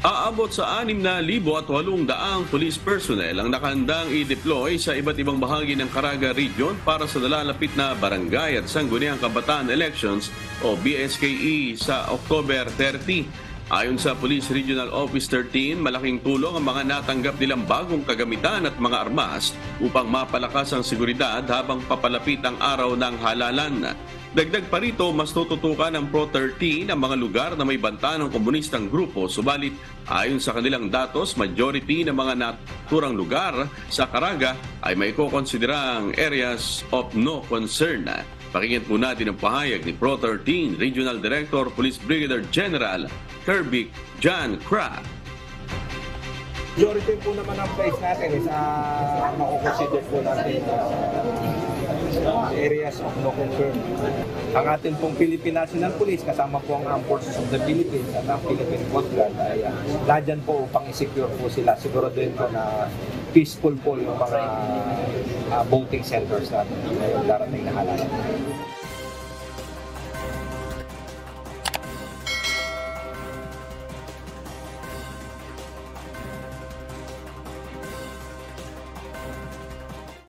Aabot sa 6,800 police personnel ang nakahandang i-deploy sa iba't ibang bahagi ng Caraga Region para sa nalalapit na barangay at sangguniang kabataan elections o BSKE sa October 30. Ayon sa Police Regional Office 13, malaking tulong ang mga natanggap nilang bagong kagamitan at mga armas upang mapalakas ang seguridad habang papalapit ang araw ng halalan. Dagdag pa rito, mas tututukan ng Pro 13 ang mga lugar na may banta ng komunistang grupo. Subalit, ayon sa kanilang datos, majority ng mga naturang lugar sa Caraga ay may kukonsiderang areas of no concern. Pakinggan po natin ang pahayag ni Pro 13 Regional Director Police Brigadier General Kirby John Crab. Majority po naman ang place natin is mako-consider po natin areas of no concern. Ang ating pong Philippine National Police kasama po ang Armed Forces of the Philippines at ang Philippine Coast Guard ay nadyan po upang i-secure po sila. Siguro din po na peaceful po yung mga voting centers natin ngayong darating na halalan.